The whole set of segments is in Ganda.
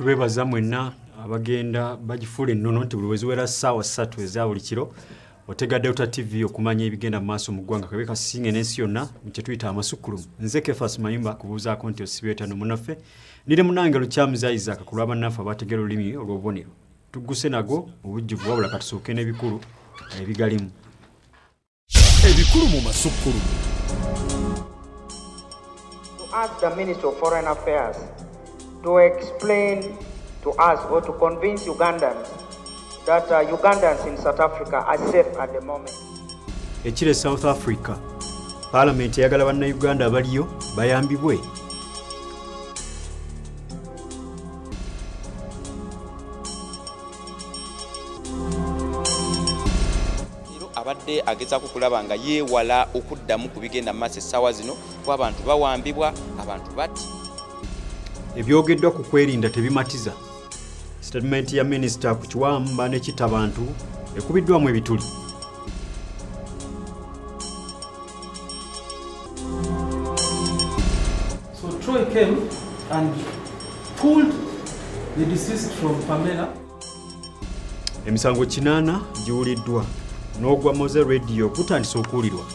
Tubebaza mwenna abagenda bagifuula ennono nti buli weziwera ssaawa 3 eza buli kiro otega Delta TV okumanya ebigenda mu maaso mu ggwanga kabeka singe n'ensi yonna mu kye tuyita Amasukkulumu. Nze Kefas Mayimba kubuuzaako nti osibyetano munaffe nire munange Lukyamuza Isaac ku lw'abannaffe abategera olulimi olw'obubonero. Tugguse nago obujjuvu wabula katusooke n'ebikulu ebigalimu. Ebikulu mu Masukkulumu. To ask the Minister of Foreign Affairs to explain to us or to convince Ugandans that Ugandans in South Africa are safe at the moment. Ekire South Africa, Parliament eyagala bannayuganda abaliyo bayambibwe. Abadde agezaako kulaba nga yeewala okuddamu ku bigenda mu maaso essaawa zino kuba abantu bawambibwa, abantu bati. Ebyogeddwa ku kwerinda tebimatiza. Statement ya Minister ku Ekiwamba n'ekita Bantu ekubiddwamu ebituli. So Troy came and pulled the deceased from Pamela. Emisango 8 giwuliddwa n'ogwa Moze Radio kutandisa okuwulirwa.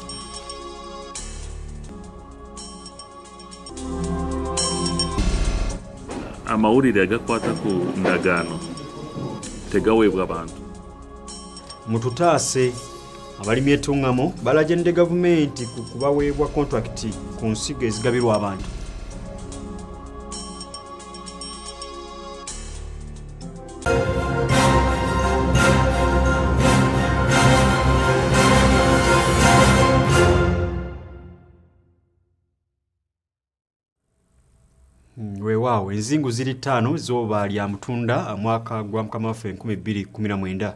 Amawulire agakwata ku ndagaano tegaweebwa abantu. Mututaase abalimi ettungamo balajende gavumenti ku kubaweebwa kontrakiti ku nsigo ezigabirwa abantu. Weewaawo enzingu ziri 5 zoba lya mutunda mwaka gwa mukama waffe 2019.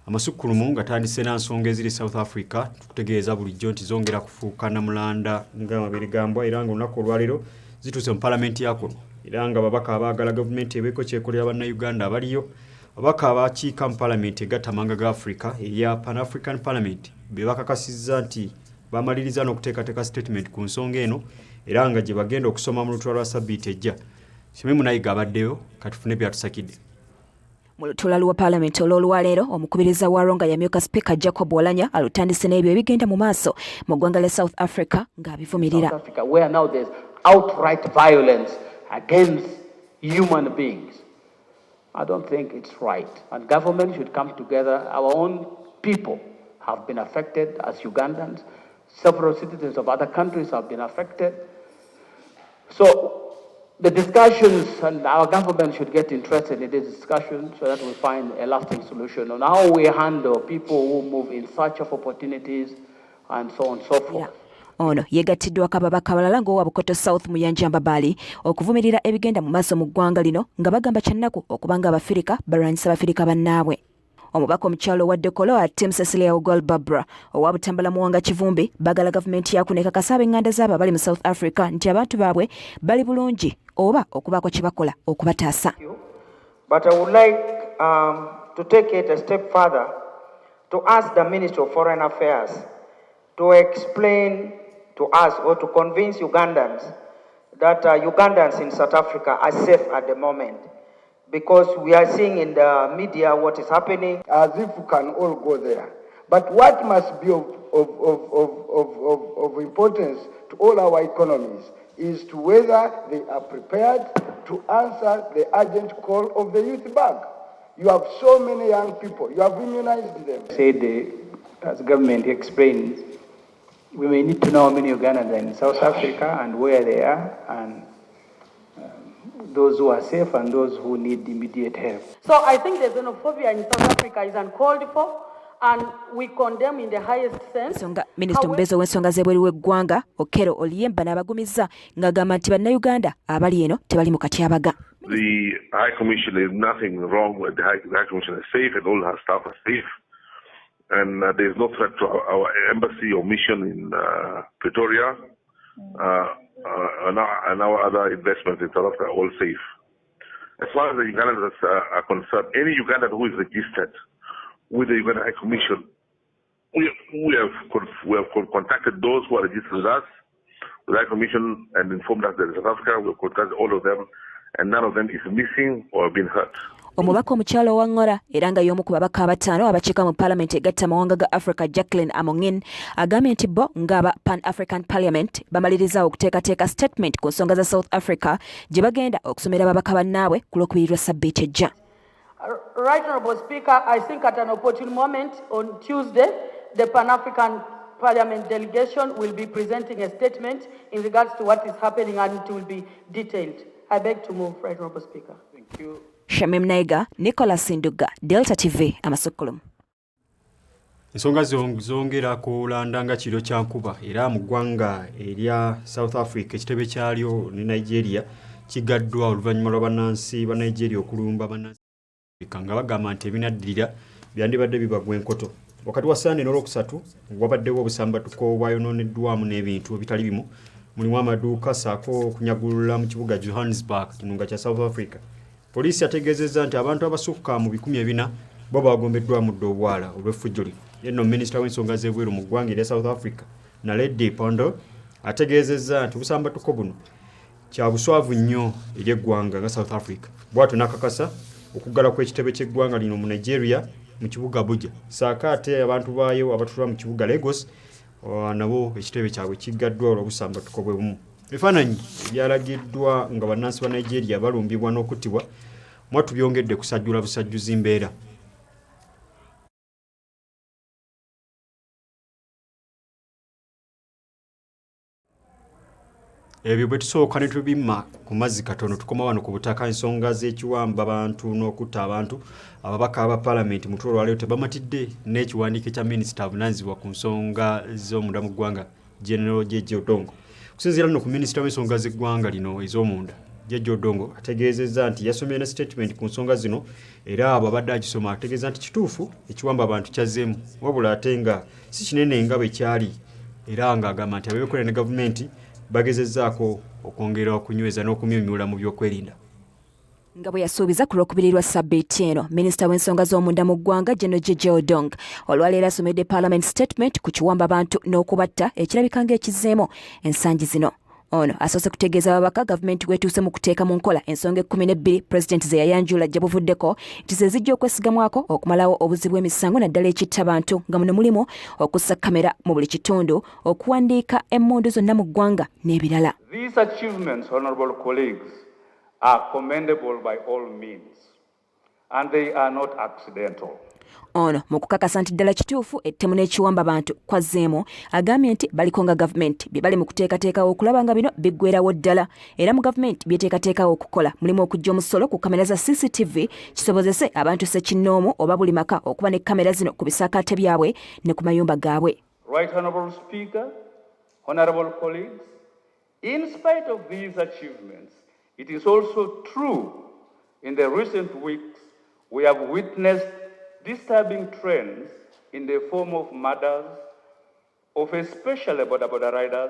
Amasukkulumu gatandise na nsonga eziri South Africa tukutegeeza bulijjo nti zongera kufuuka namulanda nga mabirigambwa era nga olunaku olwaleero zituuse mu palamenti yakuno era nga babaka abaagala gavumenti ebeeko kyekolera bannayuganda abaliyo babaka abakiika mu palamenti egatta amawanga ga Africa eya Pan-African Parliament be bakakasizza nti bamaliriza n'okuteekateeka statement ku nsonga eno era nga gye bagenda okusoma mu lutula lwa Sabbiiti ejja. Simimu Nayiga abaddeyo katufune byatusakidde. Mu lutula lwa Parliament olw'olwaleero omukubiriza wa Ronga yamyuka Speaker Jacob Olanya alutandise n'ebyo ebigenda mu maaso mu ggwanga lya South Africa ng'abivumirira. South Africa, where now there's outright violence against human beings. I don't think it's right. And government should come together. Our own people have been affected as Ugandans. Several citizens of other countries have been affected. So the discussions, and our government should get interested in these discussions so that we find a lasting solution on how we handle people who move in search of opportunities and so on and so forth. Ono yegattiddwako ababaka abalala ng'owa Bukoto South Muyanja Mbabali okuvumirira ebigenda mu maaso mu ggwanga lino nga bagamba kyannaku okubanga Abafirika balwanyisa Abafirika bannaabwe. Omubaka omukyalo wa Dekolo Tim Cecilia Ogol Barbara owa Butambala Muwanga Kivumbi bagala gavumenti yaku nekakasa ab'enganda z'abo abali mu South Africa nti abantu baabwe bali bulungi oba okubaako kye bakola okubataasa. But I would like to take it a step further to ask the Minister of Foreign Affairs to explain to us or to convince Ugandans that Ugandans in South Africa are safe at the moment. Because we are seeing in the media what is happening. As if we can all go there. But what must be of importance to all our economies is to whether they are prepared to answer the urgent call of the youth bank. You have so many young people. You have immunized them. Said, as government explains, we may need to know how many Ugandans are in South Africa and where they are, and those who are safe and those who need immediate help. So I think the xenophobia in South Africa is uncalled for and we condemn in the highest sense. Minister Mbezo w'ensonga z'ebweru w'eggwanga Okero Olyemba n'abagumizza ng'agamba nti bannayuganda abali eno tebali mu katyabaga. The High Commission is nothing wrong with the High Commission is safe and all her staff are safe. And there's no threat to our embassy or mission in Pretoria. And our other investments in South Africa are all safe. As far as the Ugandans are concerned, any Ugandan who is registered with the Uganda High Commission, we have contacted those who are registered with us, with the High Commission, and informed us that in South Africa we have contacted all of them, and none of them is missing or been hurt. Omubaka omukyalo owangora era nga y'omu ku babaka abataano abakiika mu paalamenti egatta amawanga ga Africa Jacqueline Amongin agambye nti bo ng'aba Pan-African Parliament bamaliriza okuteekateeka statement ku nsonga za South Africa gye bagenda okusomera ababaka bannaabwe ku lw'okubiri lwa ssabbiiti ejja. Right, Honourable Speaker, I think at an opportune moment on Tuesday, the Pan-African Parliament delegation will be presenting a statement in regards to what is happening, and it will be detailed. I beg to move, Right, Honourable Speaker. Thank you. Shamim Naiga, Nicholas Nduga, Delta TV, Amasukkulumu. Ensonga zongera kulanda nga kiro kya nkuba era mu ggwanga erya South Africa ekitebe kyalyo ne Nigeria kigaddwa oluvannyuma lwa bannansi ba Nigeria okulumba bannansi nga bagamba nti ebinaddirira byandibadde bibagwa enkoto. Wakati wa Sande n'Olwokusatu wabaddewo obusambatuko bwayonooneddwamu n'ebintu ebitali bimu mulimu amaduuka saako okunyagulula mu kibuga Johannesburg kinunga kya South Africa. Poliisi yategeezezza nti abantu abasukka mu 400 bo bagombeddwa mu ddobwala olw'effujjo lino. Yenno minisita w'ensonga z'ebweru mu ggwanga erya South Africa Naledi Pandor ategeezezza nti obusambatuko buno kya buswavu nnyo eri eggwanga nga South Africa. Bw'atyo n'akakasa okuggala kw'ekitebe ky'eggwanga lino mu Nigeria mu kibuga Abuja. Saaka ate abantu baayo abatulwa mu kibuga Lagos nabo ekitebe kyabwe kiggaddwa olw'obusambatuko bwe bumu. Ebifaananyi byalagiddwa nga bannansi ba Nigeria balumbibwa n'okuttibwa mwatu byongedde kusajjula busajjuzi mbeera. Ebyo bwe tusooka ne tubimma ku mazzi katono tukoma wano ku butaka ensonga z'Ekiwamba Bantu n'okutta abantu ababaka aba Paalamenti mu tulo lwaleero tebamatidde n'ekiwandiiko kya minisita avunaanyizibwa ku nsonga z'omunda mu ggwanga General Jeje Odongo. Kusinziira nno ku minisita w'ensonga z'eggwanga lino ez'omunda Jeje Odongo ategeezezza nti yasomye ne statement ku nsonga zino era abo abadde agisoma ategeeza nti kituufu Ekiwamba abantu kyazzeemu wabula ate nga si kinene nga bwe kyali era ng'agamba nti abeekola ne gavumenti bagezezzaako okwongera okunyweza n'okumyumyula mu byokwerinda. Nga bwe yasuubiza ku lw'okubiri lwa ssabbiiti eno, minisita w'ensonga z'omunda mu ggwanga General Jeje Odong olwaleero asomedde Parliament statement ku Kiwamba Bantu n'okubatta ekirabika ng'ekizzeemu ensangi zino. Ono asoose kutegeeza ababaka gavumenti wetuuse mu kuteeka mu nkola ensonga 12 Pulezidenti ze yayanjula gye buvuddeko nti ze zijja okwesigamwako okumalawo obuzibu bw'emisango naddala ekitta abantu nga muno mulimu okussa kamera mu buli kitundu, okuwandiika emmundu zonna mu ggwanga n'ebirala. These achievements, honourable colleagues, are commendable by all means, and they are not accidental. Ono mu kukakasa nti ddala kituufu ettemu n'Ekiwamba Bantu kwazzeemu agambye nti baliko nga gavumenti bye bali mu kuteekateekawo okulaba nga bino biggweerawo ddala era mu gavumenti byeteekateekawo okukola mulimu okujja omusolo ku kamera za CCTV kisobozese abantu ssekinnoomu oba buli maka okuba ne kamera zino ku bisaakaate byabwe ne ku mayumba gaabwe. Right Honourable Speaker, honourable colleagues, in spite of these achievements, it is also true in the recent weeks we have witnessed disturbing trends in the form of murders of especially boda riders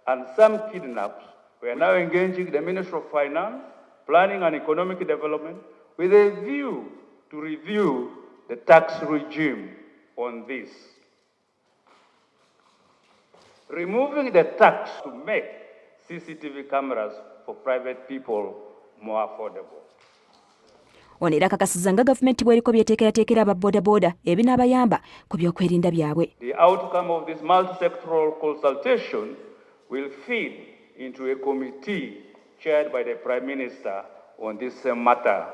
and some kidnaps. We are now engaging the Ministry of Finance, Planning and Economic Development with a view to review the tax regime on this. Removing the tax to make CCTV cameras for private people more affordable. Ono era akakasizza nga gavumenti bw'eriko byeteekerateekera ababoodaboda ebinaabayamba ku byokwerinda byabwe. The outcome of this multi-sectoral consultation will feed into a committee chaired by the Prime Minister on this same matter,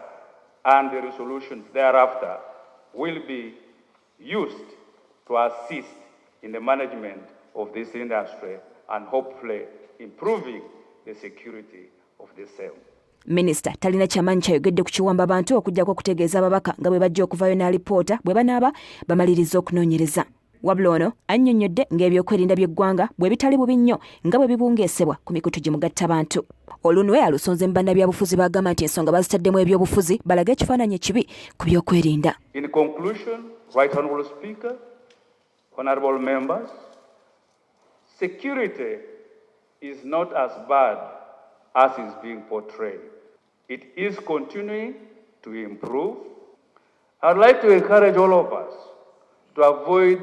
and the resolutions thereafter will be used to assist in the management of this industry and hopefully improving the security of the same. Minisita talina kyamaanyi kyayogedde ku Kiwamba Bantu okujjako okutegeeza ababaka nga bwe bajja okuvaayo n'alipoota bwe banaaba bamaliriza okunoonyereza. Wabula ono annyonnyodde ng'ebyokwerinda by'eggwanga bwe bitali bubi nnyo nga bwe bibungeesebwa ku mikutu gye mugattabantu. Olunwe alusonze mu bannabyabufuzi bagamba nti ensonga bazitaddemu ebyobufuzi balage ekifaananyi ekibi ku byokwerinda. In conclusion, Right Honourable Speaker, honourable members, security is not as bad as is being portrayed. It is continuing to improve. I'd like to encourage all of us to avoid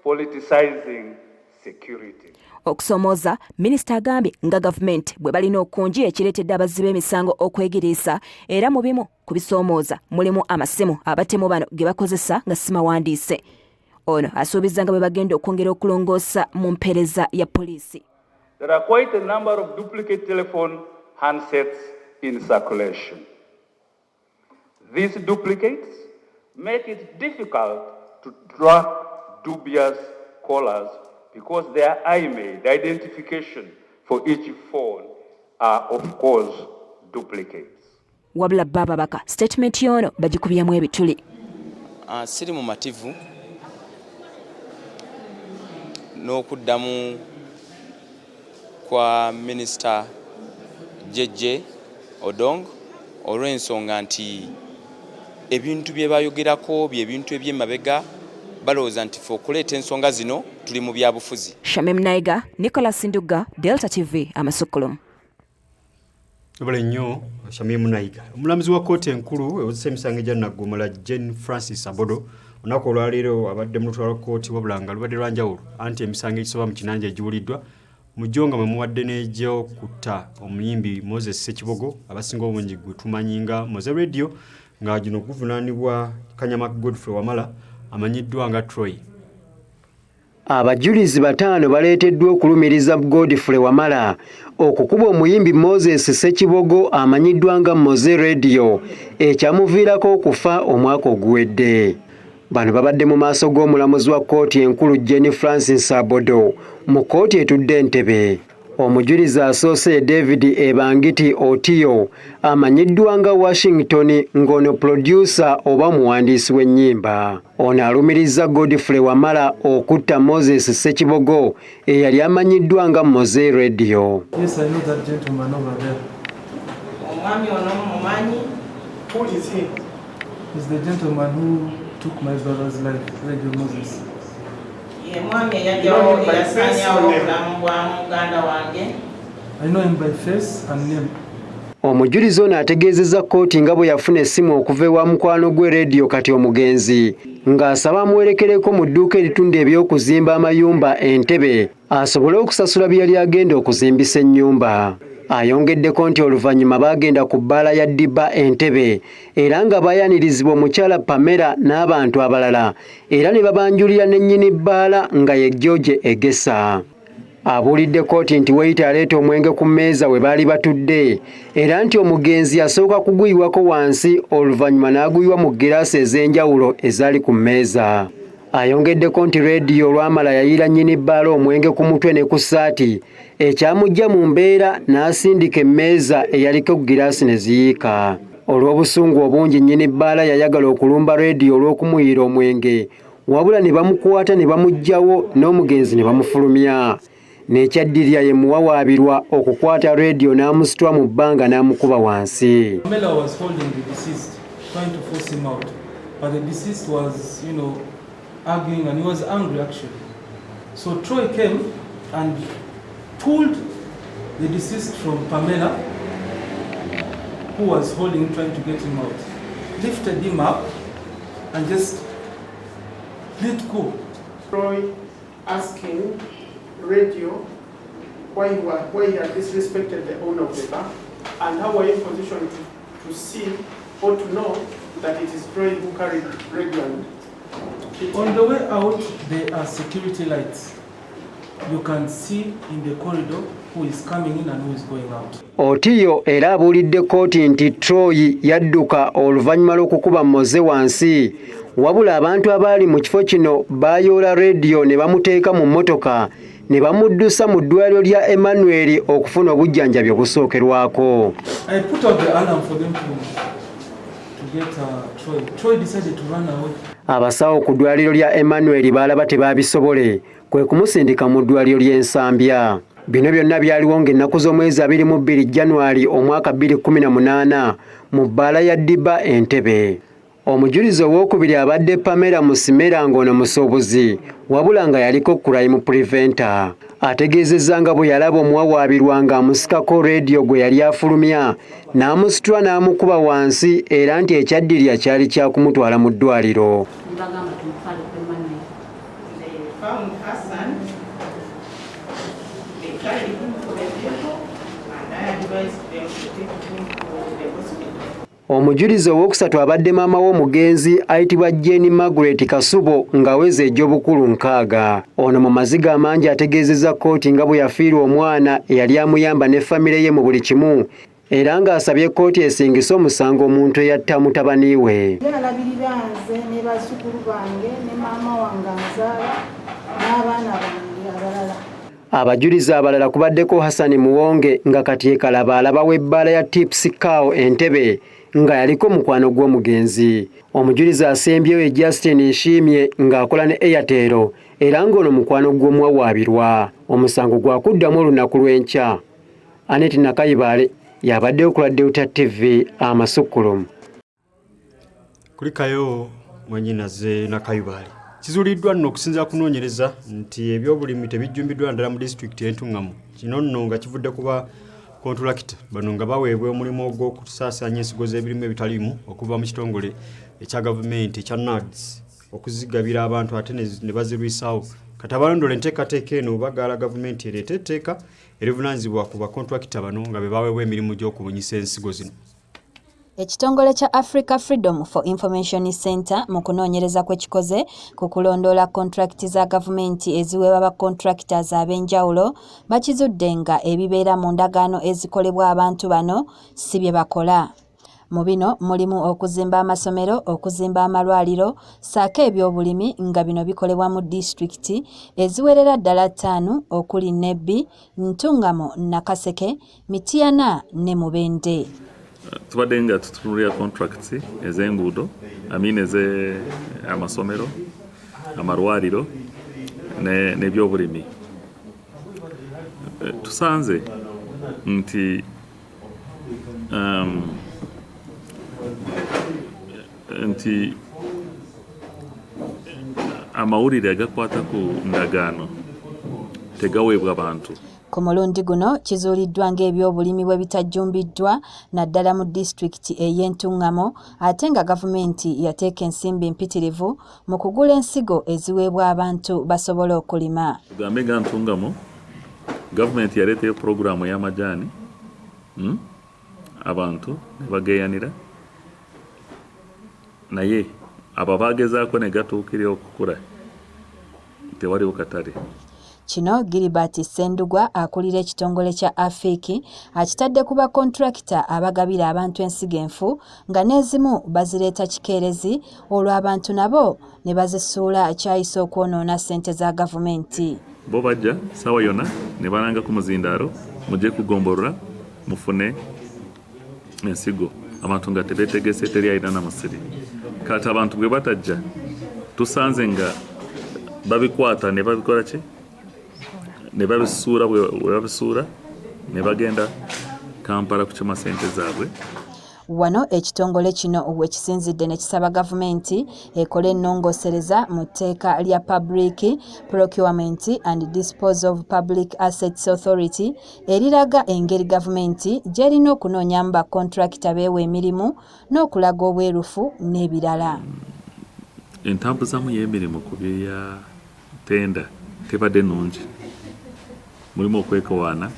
politicizing security. Okusomooza, minisita agambye nga gavumenti bwe balina okunji ekireetedde abazzi b'emisango okwegiriisa era mu bimu ku bisoomooza mulimu amasimu abatemu bano ge bakozesa nga si mawandiise. Ono asuubiza nga bwe bagenda okwongera okulongoosa mu mpeereza ya poliisi. There are quite a number of duplicate telephone handsets in circulation. These duplicates make it difficult to track dubious callers because their IMEI, the identification for each phone, are of course duplicates. Wabula Bababaka, statement yono bagikubyemu ebituli. Siri mu mativu n'okuddamu kwa Minisita Jeje Odong olw'ensonga nti ebintu bye bayogerako by'ebintu eby'emabega balowooza nti fe okuleeta ensonga zino tuli mu byabufuzi. Shamim Naiga, Nicholas Nduga, Delta TV, Amasukkulumu. Obale nnyo Shamim Naiga. Omulamuzi wa kkooti enkulu ewozesa emisango egya Nnaggumala Jane Francis Abodo olunaku olwaleero abadde mu lutalo lwa kkooti wabula nga lubadde lwa njawulo anti emisango egisoba mu kinanja egiwuliddwa mu jjo nga mwe muwadde n'egy'okutta omuyimbi Moses Ssekibogo abasinga obungi gwe tumanyi nga Moze Radio nga gino guvunaanibwa Kanyama Godfrey Wamala amanyiddwa nga Troy. Abajulizi bataano baleeteddwa okulumiriza Godfrey Wamala okukuba omuyimbi Moses Ssekibogo amanyiddwa nga Moze Radio ekyamuviirako okufa omwaka oguwedde. Bano babadde mu maaso g'omulamuzi wa kkooti enkulu Jane Francis Abodo mu kkooti etudde Entebbe. Omujulizi asoose David Ebangiti Otiyo amanyiddwa nga Washington ng'ono producer oba muwandiisi w'ennyimba. Ono alumiriza Godfrey Wamala okutta Moses Ssekibogo eyali amanyiddwa nga Moze Radio. Yes, I know that gentleman over there. Who is he? He's the gentleman who took my brother's life, Radio Moses. I know him by face and name. Omujulizi ono ategeezezza kkooti nga bwe yafuna essimu okuva ewa mukwano gwe Radio kati omugenzi ng'asaba amuwerekereko mu dduuka eritunda eby'okuzimba amayumba Entebbe asobole okusasula bye yali agenda okuzimbisa ennyumba. Ayongeddeko nti oluvannyuma baagenda ku bbaala ya Dibba Entebbe era nga baayanirizibwa omukyala Pamela n'abantu abalala era ne babanjulira n'ennyini bbaala nga ye George Egesa. Abuulidde kkooti nti weyita aleeta omwenge ku mmeeza we baali batudde era nti omugenzi yasooka kuguyiwako wansi oluvannyuma n'aguyiwa mu giraasi ez'enjawulo ezaali ku mmeeza. Ayongeddeko nti Radio olwamala yayiira nnyini bbaala omwenge ku mutwe ne ku ssaati ekyamujja mu mbeera n'asindika emmeeza eyaliko giraasi ne ziyiika. Olw'obusungu obungi nnyini bbaala yayagala okulumba Radio olw'okumuyiira omwenge wabula ne bamukwata ne bamuggyawo n'omugenzi ne bamufulumya. N'ekyaddirira ye muwawaabirwa okukwata Radio n'amusitwa mu bbanga n'amukuba wansi. Pamela was holding the deceased, trying to force him out, but the deceased was, arguing and he was angry actually. So Troy came and pulled the deceased from Pamela, who was holding him, trying to get him out, lifted him up and just let go. Troy asking Radio why he had disrespected the owner of the bar and how were you positioned to see or to know that it is Troy who carried Radio. On the way out, there are security lights. You can see in the corridor who is coming in and who is going out. Otiyo era abuulidde kkooti nti Troy yadduka oluvannyuma lw'okukuba Moze wansi wabula abantu abaali mu kifo kino baayoola Radio ne bamuteeka mu mmotoka ne bamuddusa mu ddwaliro lya Emmanuel okufuna obujjanjabi obusookerwako. I put out the alarm for them to get Troy. Troy decided to run away. Abasawo ku ddwaliro lya Emmanuel baalaba tebaabisobole kwe kumusindika mu ddwaliro ly'Ensambya. Bino byonna byaliwo ng'ennaku z'omwezi 22 January omwaka 2018 mu bbaala ya Dibba Entebbe. Omujulizi owookubiri abadde Pamela Musimera ng'ono musuubuzi wabula nga yaliko crime preventer. Ategeezezza nga bwe yalaba omuwawaabirwa ng'amusikako Radio gwe yali afulumya n'amusitula n'amukuba wansi era nti ekyaddirira kyali kya kumutwala mu ddwaliro. advise them to take him to the hospital. Omujulizi owookusatu abadde maama w'omugenzi ayitibwa Jane Margaret Kasubo ng'aweza egy'obukulu 6. Ono mu maziga amangi ategeezezza kkooti nga bwe yafiirwa omwana eyali amuyamba ne famire ye mu buli kimu, era ng'asabye kkooti esingise omusango omuntu eyatta mutabani we. Alabirira nze ne bazzukulu bange ne maama wange anzaala n'abaana bange abalala. Abajulizi abalala kubaddeko Hassan Muwonge nga kati ekalaba alaba w'ebbaala ya Tips Cow Entebbe nga yaliko mukwano gw'omugenzi. Omujulizi asembyeyo ye Justin Nshimye ng'akola ne Airtel era ng'ono mukwano gw'omwawaabirwa. Omusango gwakuddamu olunaku lw'enkya. Annette Nakayibale yabaddeyo ku Delta TV Amasukkulumu. Kulikayo mwanyinaze Nakayibale. Kizuuliddwa nno okusinziira kunoonyereza nti ebyobulimi tebijjumbiddwa ddala mu disitulikiti y'entuŋŋamu. Kino nno nga kivudde kuba kontulakita bano nga baweebwa omulimu ogw'okusaasaanya ensigo z'ebirimu ebitaliimu okuva mu kitongole ekya gavumenti ekya NADS okuzigabira abantu ate ne bazirwisaawo. Kati abalondola enteekateeka eno bagaala gavumenti ereeta etteeka erivunaanyizibwa ku bakontulakita bano nga be baweebwa emirimu gy'okubunyisa ensigo zino. Ekitongole kya Africa Freedom for Information Center mu kunoonyereza kwekikoze ku kulondoola kontrakiti za gavumenti eziweebwa ba contractors ab'enjawulo bakizudde nga ebibeera mu ndagaano ezikolebwa abantu bano si bye bakola. Mu bino mulimu okuzimba amasomero, okuzimba amalwaliro, saako ebyobulimi nga bino bikolebwa mu disitulikiti eziwerera ddala 5 okuli Nebbi, Ntuŋŋamu, Nakaseke, Mityana ne Mubende. Tubadde nga tutunulira contracts ez'enguudo, amasomero, amalwaliro n'ebyobulimi. Tusanze nti amawulire agakwata ku ndagaano tegaweebwa bantu. Ku mulundi guno kizuuliddwa ng'ebyobulimi bwe bitajjumbiddwa naddala mu disitulikiti ey'Entuŋŋamu ate nga gavumenti yateeka ensimbi mpitirivu mu kugula ensigo eziweebwa abantu basobole okulima. Tugambe nga Ntuŋŋamu gavumenti yaleetayo puroguramu y'amajaani abantu ne bageeyanira naye abo baagezaako ne gatuukirira okukula tewaliwo katale. Kino Gilbert Sendugwa akulira ekitongole kya Afiki akitadde ku bakontrakita abagabira abantu ensigo enfu nga n'ezimu bazireeta kikeerezi olwo abantu nabo ne bazisuula kyayisa okwonoona ssente za gavumenti. Bo bajja ssaawa yonna ne balanga ku muzindaalo mujje kugombolera mufune ensigo abantu nga tebeetegese teri alina na musiri. Kati abantu bwe batajja tusanze nga babikwata ne babikola ki? Ne babisuula bwe babisuula ne bagenda Kampala kukima ssente zaabwe. Wano ekitongole kino we kisinzidde ne kisaba gavumenti ekole ennongoosereza mu tteeka lya Public Procurement and Disposal of Public Assets Authority eriraga engeri gavumenti gy'erina okunoonyamu bakontrakita beewa emirimu n'okulaga obwerufu n'ebirala. Entambuzamu y'emirimu ku bya tenda tebadde nnungi. Mulimu okwekowaana,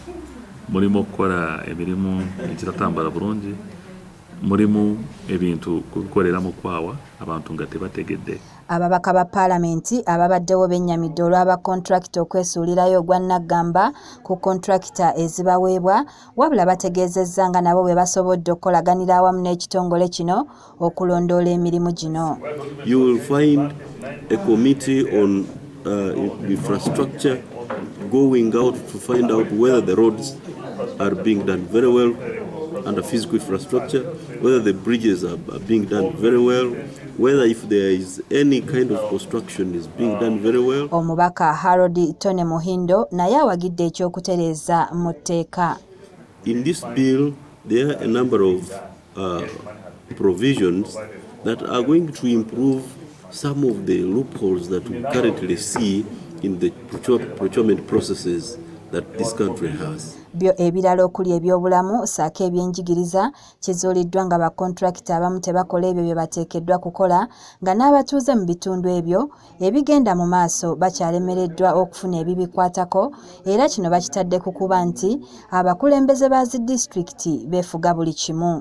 mulimu okukola emirimu egitatambula bulungi, mulimu ebintu kubikolera mu kwawa abantu nga tebategedde. Ababaka ba Paalamenti ababaddewo bennyamidde olw'abakontrakita okwesuulirayo ogwa naggamba ku kontrakita ezibaweebwa wabula bategeezezza nga nabo bwe basobodde okukolaganira awamu n'ekitongole kino okulondoola emirimu gino. You will find a committee on infrastructure going out to find out whether the roads are being done very well under physical infrastructure, whether the bridges are being done very well, whether if there is any kind of construction is being done very well. Omubaka Harold Tone Muhindo naye awagidde ekyokutereeza mu tteeka. In this bill there are a number of provisions that are going to improve some of the loopholes that we currently see in the procurement processes that this country has. byo ebirala okuli ebyobulamu saako ebyenjigiriza kizuuliddwa nga bakontrakita abamu tebakola ebyo bye bateekeddwa kukola nga n'abatuuze mu bitundu ebyo ebigenda mu maaso bakyalemereddwa okufuna ebibikwatako era kino bakitadde ku kuba nti abakulembeze ba zi disitulikiti beefuga buli kimu.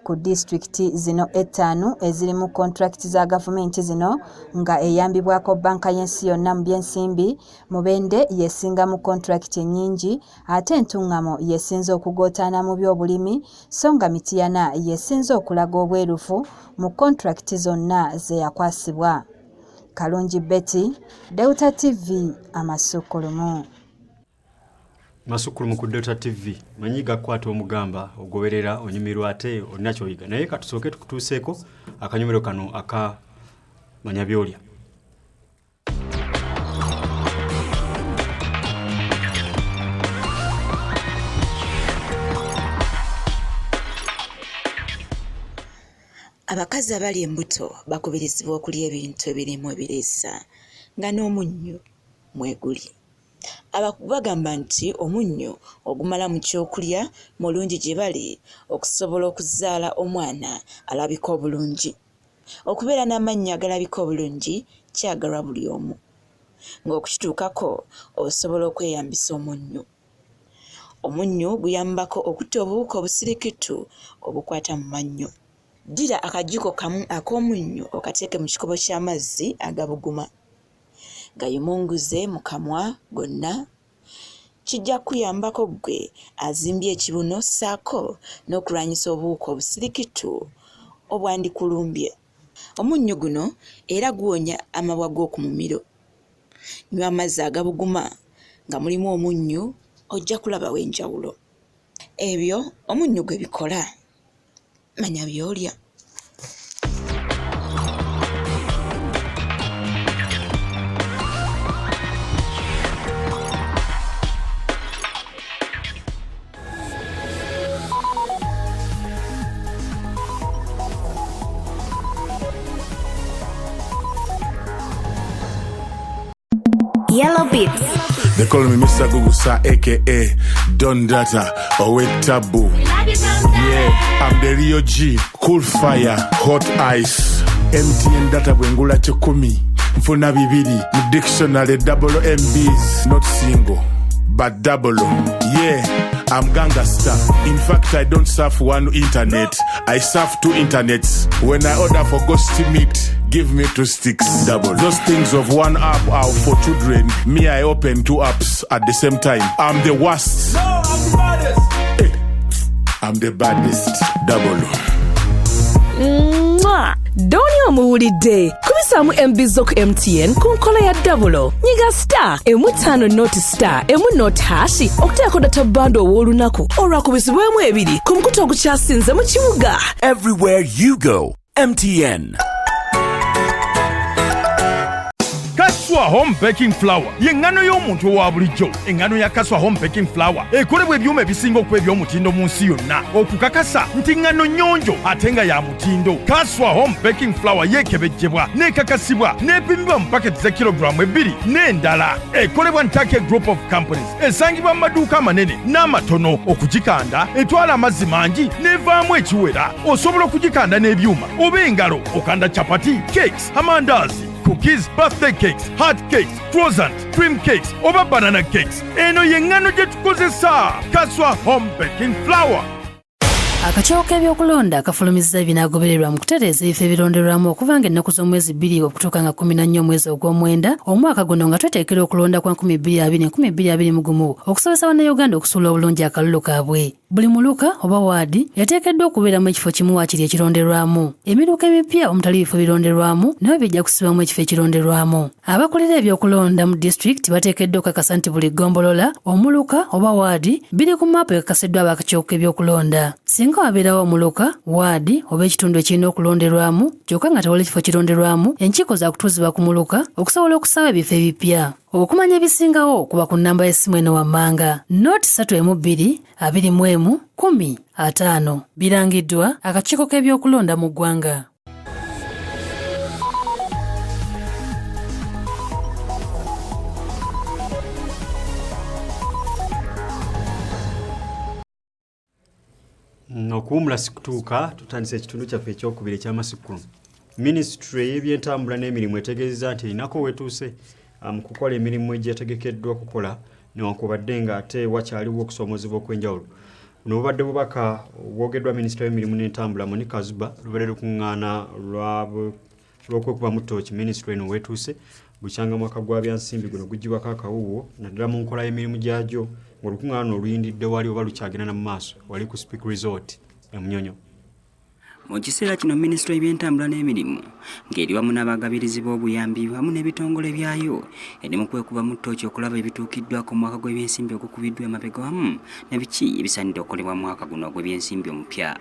Ku disitulikiti zino 5 eziri mu kontrakiti za gavumenti zino nga eyambibwako banka y'ensi yonna mu byensimbi, Mubende yesinga mu kontrakiti ennyingi ate Entuŋŋamo yesinze okugootaana mu by'obulimi so nga Mityana yesinze okulaga obwerufu mu kontrakiti zonna ze yakwasibwa. Kalungi Betty, Delta TV, Amasukkulumu. Amasukkulumu ku Delta TV. Manyi gakwata omugamba ogoberera onyumirwa ate olina kyoyiga. Naye katusooke tukutuuseeko akanyumiro kano aka Manyabyolya. Abakazi abali embuto bakubirizibwa okulya ebintu ebirimu ebiriisa nga n'omunnyo mweguli. Bagamba nti omunnyo ogumala mu kyokulya mulungi gye bali okusobola okuzaala omwana alabika obulungi. Okubeera n'amannyo agalabika obulungi kyagalwa buli omu. Ng'okukituukako osobola okweyambisa omunnyo. Omunnyo guyambako okutta obuwuka obusirikitu obukwata mu mannyo. Ddira akajjiko kamu ak'omunnyo okateeke mu kikopo ky'amazzi agabuguma. Gayimunguze mu kamwa gonna. Kijja kuyambako ggwe azimbye ekibuno ssaako n'okulwanyisa obuwuka obusirikitu obwandikulumbye. Omunnyo guno era guwonya amabwa g'oku mumiro. Nywa amazzi agabuguma nga mulimu omunnyo ojja kulabawo enjawulo. Ebyo omunnyo gwe bikola. Manya byolya. Yellow Beats. They call me Mr. Gugusa, aka Don Data, or Taboo. Yeah, I'm the Rio G, cool fire, hot ice. MTN data bwengula chokumi. Mfuna bibiri, mu dictionary double MBs, not single, but double. Yeah, I'm gangster. In fact, I don't surf one internet. I surf 2 internets. When I order for ghost meat, give me 2 sticks. Double. Those things of one app are for children. Me, I open 2 apps at the same time. I'm the worst. No, I'm the baddest. Hey, I'm the baddest. Double. Doni omuwulidde kubisaamu MB zo ku MTN ku nkola ya double. Nyiga star emu 5 not star emu not hashi okuteeka data bando ow'olunaku olwakubisibwemu 2 ku mukutu ogukyasinze mu kibuga. Everywhere you go, MTN. Kaswa Home Baking Flour y'engano y'omuntu owa bulijjo. Engano ya Kaswa Home Baking Flour ekolebwa ebyuma ebisinga okuba eby'omutindo mu nsi yonna okukakasa nti ngano nnyonjo ate nga ya mutindo. Kaswa Home Baking Flour yeekebejjebwa n'ekakasibwa n'epimibwa mu paketi za kilogulamu 2 n'endala. Ekolebwa Ntake Group of Companies esangibwa mu maduuka amanene n'amatono. Okugikanda etwala amazzi mangi n'evaamu ekiwera. Osobola okugikanda n'ebyuma oba engalo okanda chapati, cakes, amandazi, cookies, birthday cakes, hot cakes, croissant, cream cakes, oba banana cakes. Eno y'engano gye tukozesa. Kaswa Home Baking Flour. Akakiiko k'ebyokulonda kafulumizza ebinaagobererwa mu kutereeza ebifo ebironderwamu okuva ng'ennaku z'omwezi 2 okutuuka nga 14 omwezi ogw'omwenda omwaka guno nga tweteekera okulonda kwa 2020-2021 okusobozesa bannayuganda okusuula obulungi akalulu kaabwe. Buli muluka oba waadi yateekeddwa okubeeramu ekifo kimu waakiri ekironderwamu. Emiruka emipya omutali bifo bironderwamu nabo bijja kusibamu ekifo ekironderwamu. Abakulira ebyokulonda mu disitulikiti bateekeddwa okukakasa nti buli ggombolola, omuluka oba waadi biri ku maapu ekakasiddwa ab'akakiiko k'ebyokulonda. Singa wabeerawo omuluka, waadi oba ekitundu ekirina okulonderwamu kyokka nga tewali kifo kironderwamu, enkiiko za kutuuzibwa ku muluka okusobola okusaba ebifo ebipya. Okumanya ebisingawo kuba ku nnamba y'essimu eno wammanga Note 32 21 10 birangiddwa akakiiko k'ebyokulonda mu ggwanga. okuwumula sikutuuka tutandise ekitundu kyaffe ekyokubiri eky'Amasukkulumu. Ministry y'ebyentambula n'emirimu etegeezezza nti erinako wetuuse mu kukola emirimu egyategekeddwa kukola newankubadde nga ate wakyaliwo okusoomozebwa okw'enjawulo. Buno bubadde bubaka obwogeddwa minisita w'emirimu n'entambula Monica Zuba lubadde lukuŋŋaana lw'okwekuba mu ttooki minisitule eno wetuuse bukyanga mwaka gwa byansimbi guno gugibwako akawuuwo naddala mu nkola y'emirimu gyagyo ng'olukuŋŋaana oluyindidde wali oba lukyagenda mu maaso wali ku Speak Resort e Munyonyo. Mu kiseera kino minisitule y'ebyentambula n'emirimu ng'eri wamu n'abagabirizi b'obuyambi wamu n'ebitongole byayo eri mu kwekuba mu ttooki okulaba ebituukiddwako mu mwaka gw'ebyensimbi ogukubiddwa emabega wamu na biki ebisaanidde okukolebwa mu mwaka guno ogw'ebyensimbi omupya.